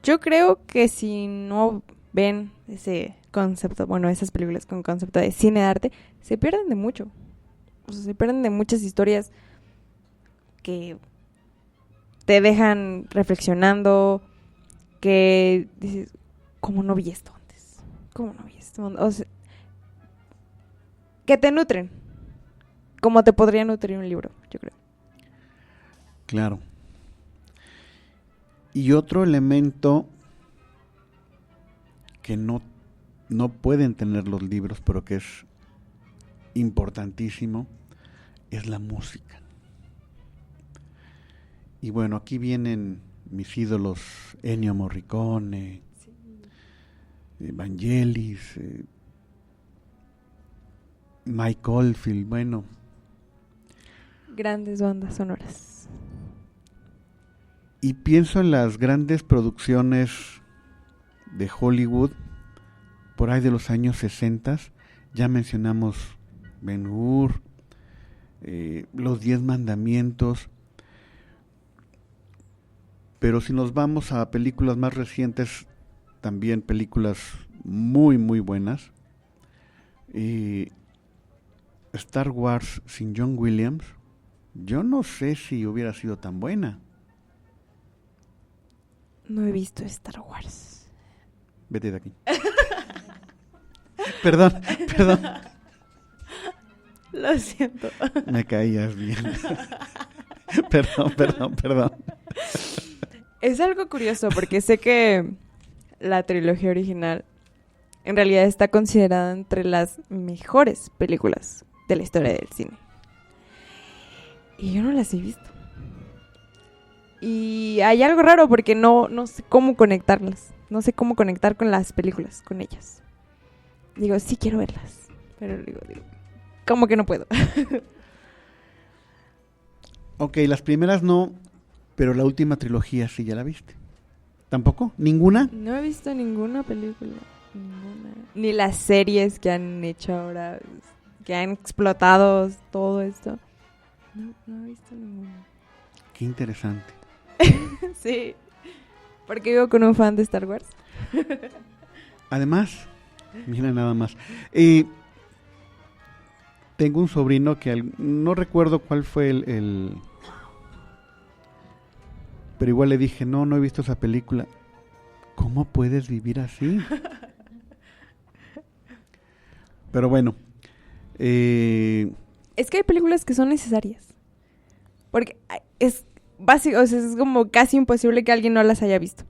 [SPEAKER 4] Yo creo que si no ven ese concepto, bueno, esas películas con concepto de cine de arte, se pierden de mucho. O sea, se pierden de muchas historias que te dejan reflexionando, que dices, ¿cómo no vi esto antes? ¿Cómo no vi esto antes? O sea, que te nutren, como te podría nutrir un libro, yo creo.
[SPEAKER 3] Claro. Y otro elemento que no pueden tener los libros, pero que es importantísimo, es la música. Y bueno, aquí vienen mis ídolos, Ennio Morricone, sí, Vangelis, Mike Oldfield, bueno.
[SPEAKER 4] Grandes bandas sonoras.
[SPEAKER 3] Y pienso en las grandes producciones de Hollywood, por ahí de los años 60, ya mencionamos Ben-Hur, Los 10 Mandamientos, pero si nos vamos a películas más recientes, también películas muy muy buenas. Star Wars sin John Williams, yo no sé si hubiera sido tan buena.
[SPEAKER 4] No he visto Star Wars.
[SPEAKER 3] Vete de aquí. Perdón.
[SPEAKER 4] Lo siento.
[SPEAKER 3] Me caías bien. Perdón.
[SPEAKER 4] Es algo curioso porque sé que la trilogía original en realidad está considerada entre las mejores películas de la historia del cine. Y yo no las he visto. Y hay algo raro porque no sé cómo conectarlas. No sé cómo conectar con las películas, con ellas. Digo, sí quiero verlas. Pero digo, ¿cómo que no puedo?
[SPEAKER 3] Ok, las primeras no, pero la última trilogía sí ya la viste. ¿Tampoco? ¿Ninguna?
[SPEAKER 4] No he visto ninguna película. Ninguna. Ni las series que han hecho ahora, que han explotado todo esto. No he visto ninguna.
[SPEAKER 3] Qué interesante.
[SPEAKER 4] Sí. Porque vivo con un fan de Star Wars.
[SPEAKER 3] Además, mira nada más. Tengo un sobrino que no recuerdo cuál fue el... Pero igual le dije, no he visto esa película. ¿Cómo puedes vivir así? Pero bueno.
[SPEAKER 4] Es que hay películas que son necesarias. Porque es básico, o sea, es como casi imposible que alguien no las haya visto.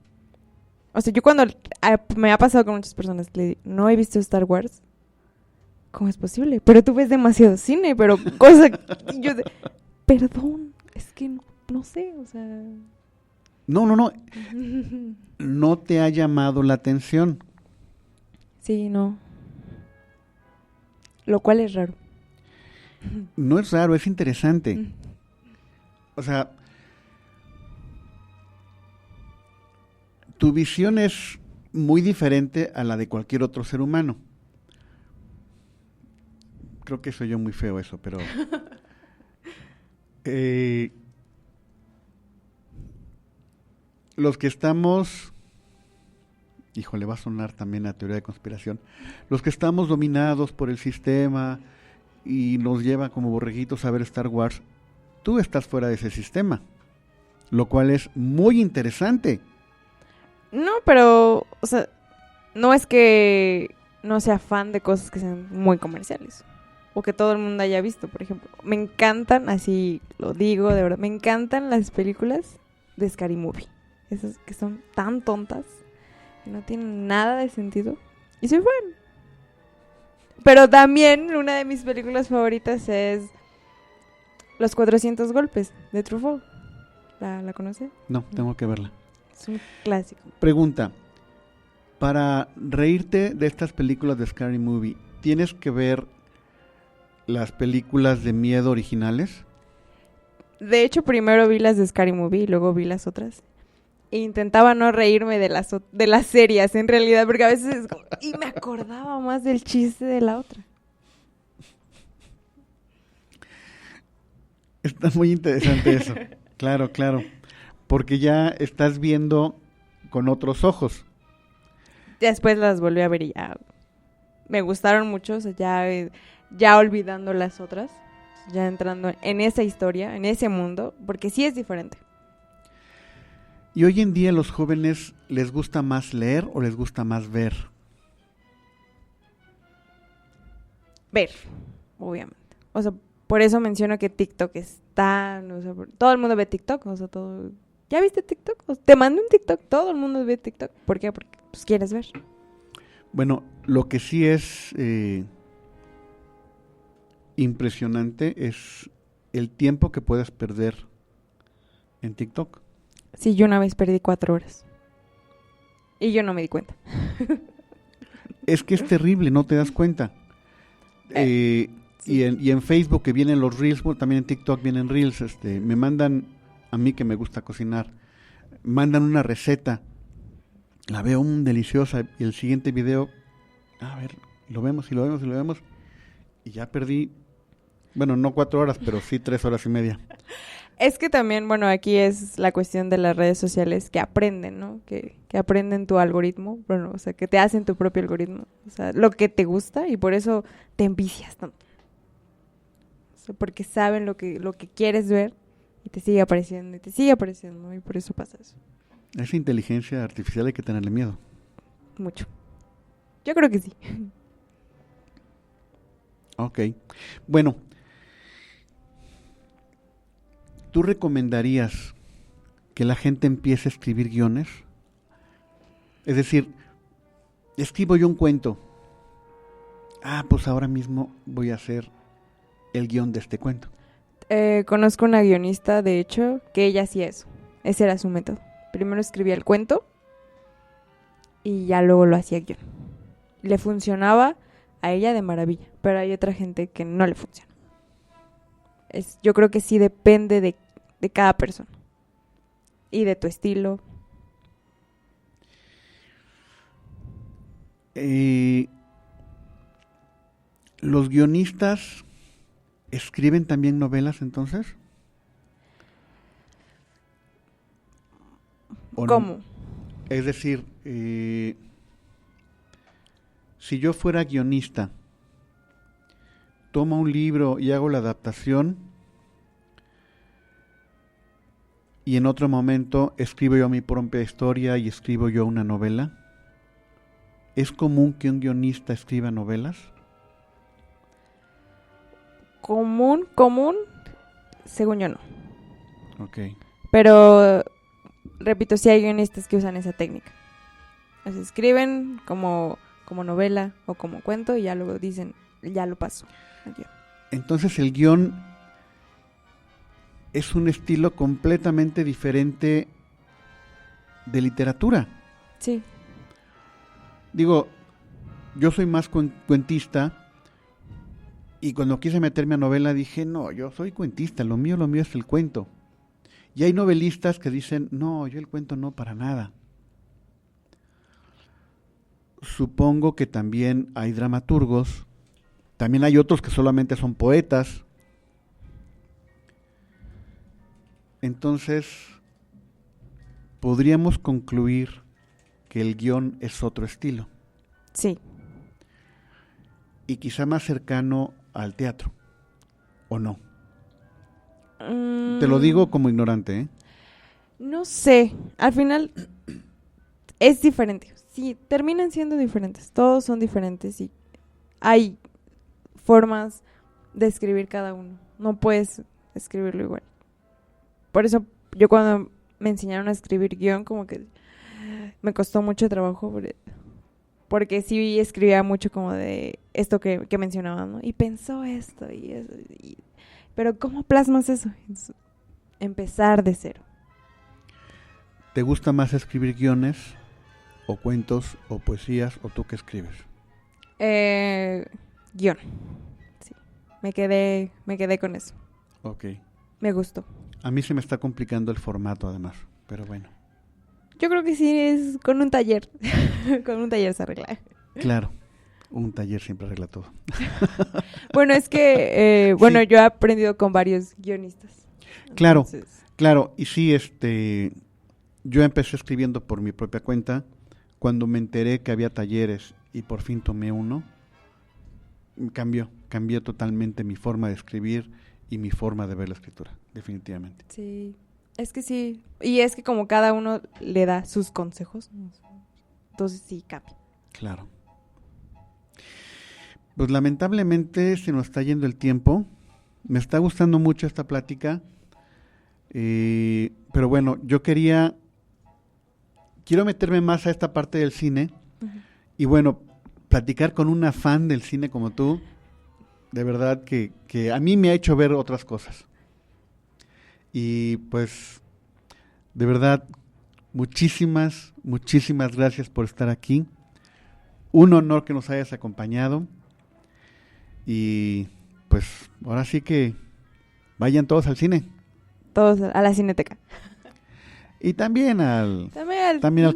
[SPEAKER 4] O sea, yo cuando me ha pasado con muchas personas, no he visto Star Wars. ¿Cómo es posible? Pero tú ves demasiado cine, pero perdón, es que no sé, o sea...
[SPEAKER 3] No. No te ha llamado la atención.
[SPEAKER 4] Sí, no. Lo cual es raro.
[SPEAKER 3] No es raro, es interesante. O sea, tu visión es muy diferente a la de cualquier otro ser humano. Creo que soy yo muy feo eso, pero... los que estamos... Híjole, va a sonar también a teoría de conspiración. Los que estamos dominados por el sistema y nos lleva como borreguitos a ver Star Wars, tú estás fuera de ese sistema, lo cual es muy interesante.
[SPEAKER 4] No, pero, o sea, no es que no sea fan de cosas que sean muy comerciales o que todo el mundo haya visto, por ejemplo. Me encantan, así lo digo, de verdad, me encantan las películas de Scary Movie. Esas que son tan tontas, que no tienen nada de sentido. Y soy fan. Pero también una de mis películas favoritas es Los 400 golpes de Truffaut. ¿La conoces?
[SPEAKER 3] No, tengo que verla.
[SPEAKER 4] Es un clásico.
[SPEAKER 3] Pregunta, para reírte de estas películas de Scary Movie, ¿tienes que ver las películas de miedo originales?
[SPEAKER 4] De hecho, primero vi las de Scary Movie y luego vi las otras. E intentaba no reírme de las series, en realidad, porque a veces es como... Y me acordaba más del chiste de la otra.
[SPEAKER 3] Está muy interesante eso. Claro. Porque ya estás viendo con otros ojos.
[SPEAKER 4] Después las volví a ver y ya me gustaron mucho, o sea, ya olvidando las otras, ya entrando en esa historia, en ese mundo, porque sí es diferente.
[SPEAKER 3] ¿Y hoy en día los jóvenes les gusta más leer o les gusta más ver?
[SPEAKER 4] Ver, obviamente. O sea, por eso menciono que TikTok está, o sea, todo el mundo ve TikTok, o sea, todo... ¿Ya viste TikTok? O sea, te mando un TikTok, todo el mundo ve TikTok. ¿Por qué? Porque pues quieres ver.
[SPEAKER 3] Bueno, lo que sí es impresionante es el tiempo que puedes perder en TikTok.
[SPEAKER 4] Sí, yo una vez perdí 4 horas. Y yo no me di cuenta.
[SPEAKER 3] Es que es terrible, no te das cuenta. Sí. y en Facebook que vienen los Reels, bueno, también en TikTok vienen Reels, me mandan, a mí que me gusta cocinar, mandan una receta, la veo deliciosa, y el siguiente video, a ver, lo vemos, y ya perdí, bueno, no 4 horas, pero sí 3 horas y media.
[SPEAKER 4] Es que también, bueno, aquí es la cuestión de las redes sociales que aprenden, ¿no? Que aprenden tu algoritmo, bueno, o sea, que te hacen tu propio algoritmo, o sea, lo que te gusta y por eso te envicias tanto. O sea, porque saben lo que quieres ver y te sigue apareciendo y por eso pasa eso.
[SPEAKER 3] Esa inteligencia artificial hay que tenerle miedo.
[SPEAKER 4] Mucho. Yo creo que sí.
[SPEAKER 3] Ok. Bueno, ¿tú recomendarías que la gente empiece a escribir guiones? Es decir, escribo yo un cuento. Pues ahora mismo voy a hacer el guión de este cuento.
[SPEAKER 4] Conozco una guionista, de hecho, que ella hacía eso. Ese era su método. Primero escribía el cuento y ya luego lo hacía guión. Le funcionaba a ella de maravilla, pero hay otra gente que no le funciona. Yo creo que sí depende de cada persona y de tu estilo.
[SPEAKER 3] ¿Los guionistas escriben también novelas entonces?
[SPEAKER 4] ¿Cómo?
[SPEAKER 3] No? Es decir, si yo fuera guionista, tomo un libro y hago la adaptación, y en otro momento escribo yo mi propia historia y escribo yo una novela. ¿Es común que un guionista escriba novelas?
[SPEAKER 4] Común, según yo no.
[SPEAKER 3] Ok.
[SPEAKER 4] Pero, repito, sí hay guionistas que usan esa técnica. O sea, escriben como novela o como cuento y ya luego dicen, ya lo paso al guión.
[SPEAKER 3] Entonces el guión es un estilo completamente diferente de literatura.
[SPEAKER 4] Sí.
[SPEAKER 3] Digo, yo soy más cuentista y cuando quise meterme a novela dije, no, yo soy cuentista, lo mío es el cuento. Y hay novelistas que dicen, no, yo el cuento no para nada. Supongo que también hay dramaturgos, también hay otros que solamente son poetas. Entonces, podríamos concluir que el guión es otro estilo.
[SPEAKER 4] Sí.
[SPEAKER 3] Y quizá más cercano al teatro, ¿o no? Te lo digo como ignorante, ¿eh?
[SPEAKER 4] No sé, al final es diferente. Sí, terminan siendo diferentes, todos son diferentes y hay formas de escribir cada uno. No puedes escribirlo igual. Por eso yo cuando me enseñaron a escribir guión como que me costó mucho trabajo porque sí escribía mucho como de esto que mencionaba, ¿no? Y pensó esto y eso. Pero ¿cómo plasmas eso? Empezar de cero.
[SPEAKER 3] ¿Te gusta más escribir guiones o cuentos o poesías o tú qué escribes?
[SPEAKER 4] Guión. Sí. Me quedé con eso.
[SPEAKER 3] Ok.
[SPEAKER 4] Me gustó.
[SPEAKER 3] A mí se me está complicando el formato además, pero bueno.
[SPEAKER 4] Yo creo que sí es con un taller. Con un taller se arregla.
[SPEAKER 3] Claro, un taller siempre arregla todo.
[SPEAKER 4] Bueno, es que,
[SPEAKER 3] Sí.
[SPEAKER 4] yo he aprendido con varios guionistas.
[SPEAKER 3] Claro,
[SPEAKER 4] Entonces,
[SPEAKER 3] claro, y sí, yo empecé escribiendo por mi propia cuenta. Cuando me enteré que había talleres y por fin tomé uno, cambió totalmente mi forma de escribir y mi forma de ver la escritura, definitivamente.
[SPEAKER 4] sí, es que sí. Y es que como cada uno le da sus consejos, entonces sí cambia.
[SPEAKER 3] Claro. Pues lamentablemente se nos está yendo el tiempo. Me está gustando mucho esta plática. Pero bueno, quiero meterme más a esta parte del cine.
[SPEAKER 4] Uh-huh.
[SPEAKER 3] Y bueno, platicar con una fan del cine como tú, de verdad que a mí me ha hecho ver otras cosas. Y pues, de verdad, muchísimas gracias por estar aquí. Un honor que nos hayas acompañado. Y pues, ahora sí que vayan todos al cine.
[SPEAKER 4] Todos a la Cineteca.
[SPEAKER 3] Y también al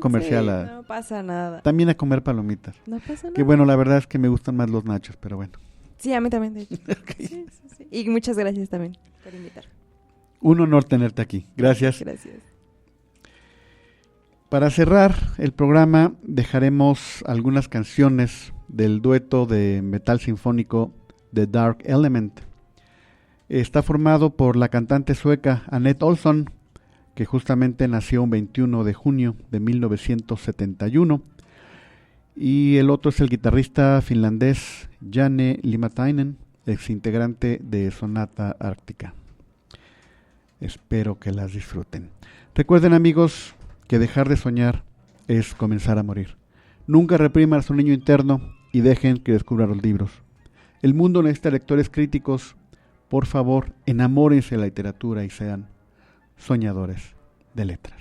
[SPEAKER 3] comercial.
[SPEAKER 4] Sí, no pasa nada.
[SPEAKER 3] También a comer palomitas.
[SPEAKER 4] No pasa nada.
[SPEAKER 3] Que bueno, la verdad es que me gustan más los nachos, pero bueno.
[SPEAKER 4] Sí, a mí también, de hecho.
[SPEAKER 3] Okay.
[SPEAKER 4] Sí. Y muchas gracias también por invitar.
[SPEAKER 3] Un honor tenerte aquí. Gracias.
[SPEAKER 4] Gracias.
[SPEAKER 3] Para cerrar el programa, dejaremos algunas canciones del dueto de metal sinfónico The Dark Element. Está formado por la cantante sueca Annette Olsson, que justamente nació un 21 de junio de 1971. Y el otro es el guitarrista finlandés Janne Limatainen, ex integrante de Sonata Ártica. Espero que las disfruten. Recuerden, amigos, que dejar de soñar es comenzar a morir. Nunca repriman a su niño interno y dejen que descubra los libros. El mundo necesita lectores críticos, Por favor, enamórense de la literatura y sean soñadores de letras.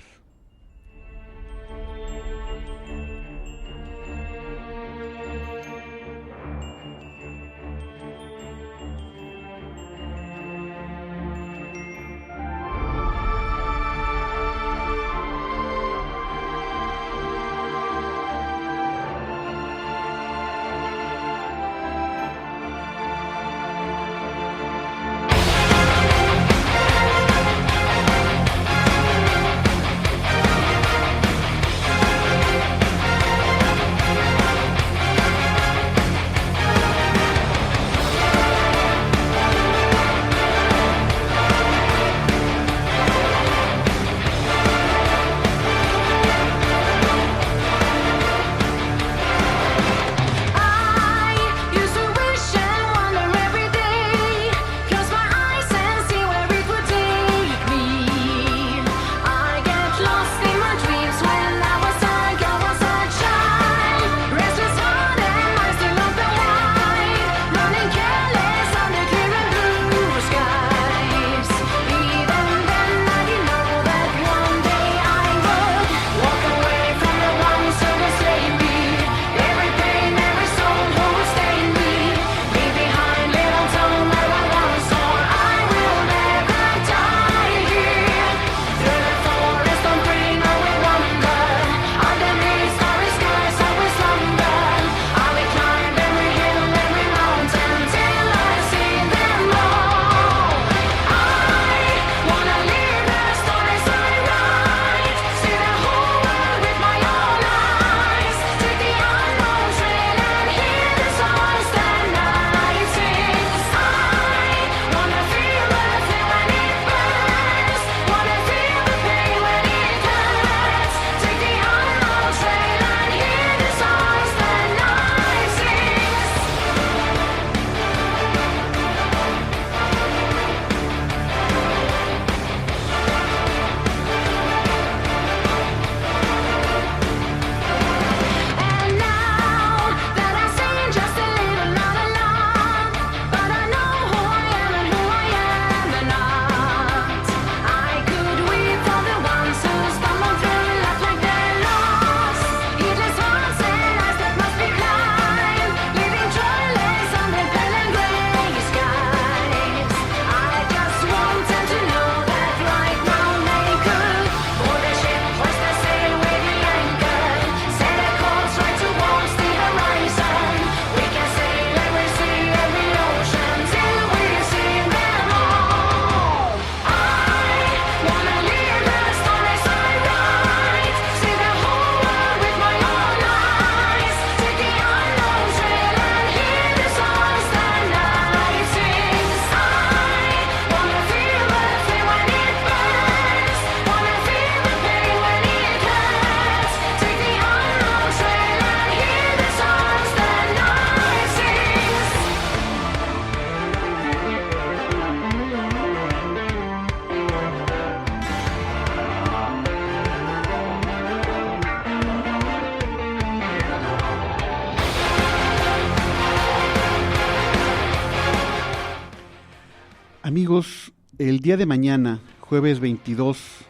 [SPEAKER 3] Amigos, el día de mañana, jueves 22,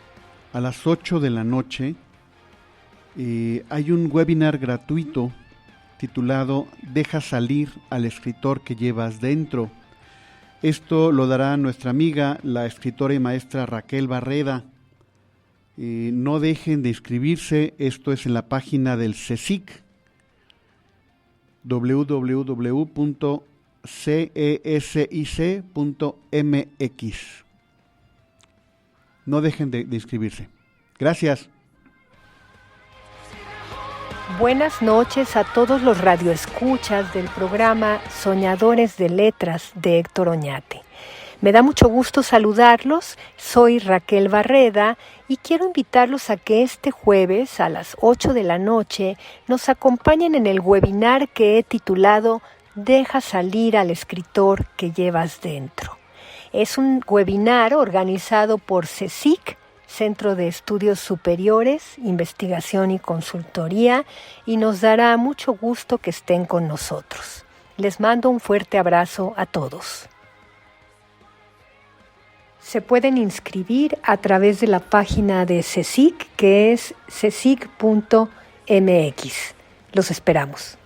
[SPEAKER 3] a las 8 de la noche, hay un webinar gratuito titulado Deja salir al escritor que llevas dentro. Esto lo dará nuestra amiga, la escritora y maestra Raquel Barreda. No dejen de inscribirse, esto es en la página del CSIC, www.cesic.mx. No dejen de inscribirse. Gracias.
[SPEAKER 5] Buenas noches a todos los radioescuchas del programa Soñadores de Letras de Héctor Oñate. Me da mucho gusto saludarlos, soy Raquel Barreda y quiero invitarlos a que este jueves a las 8 de la noche nos acompañen en el webinar que he titulado Deja salir al escritor que llevas dentro. Es un webinar organizado por CSIC, Centro de Estudios Superiores, Investigación y Consultoría, y nos dará mucho gusto que estén con nosotros. Les mando un fuerte abrazo a todos. Se pueden inscribir a través de la página de CSIC, que es csic.mx. Los esperamos.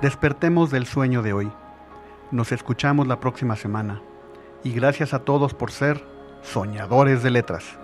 [SPEAKER 3] Despertemos del sueño de hoy. Nos escuchamos la próxima semana. Y gracias a todos por ser soñadores de letras.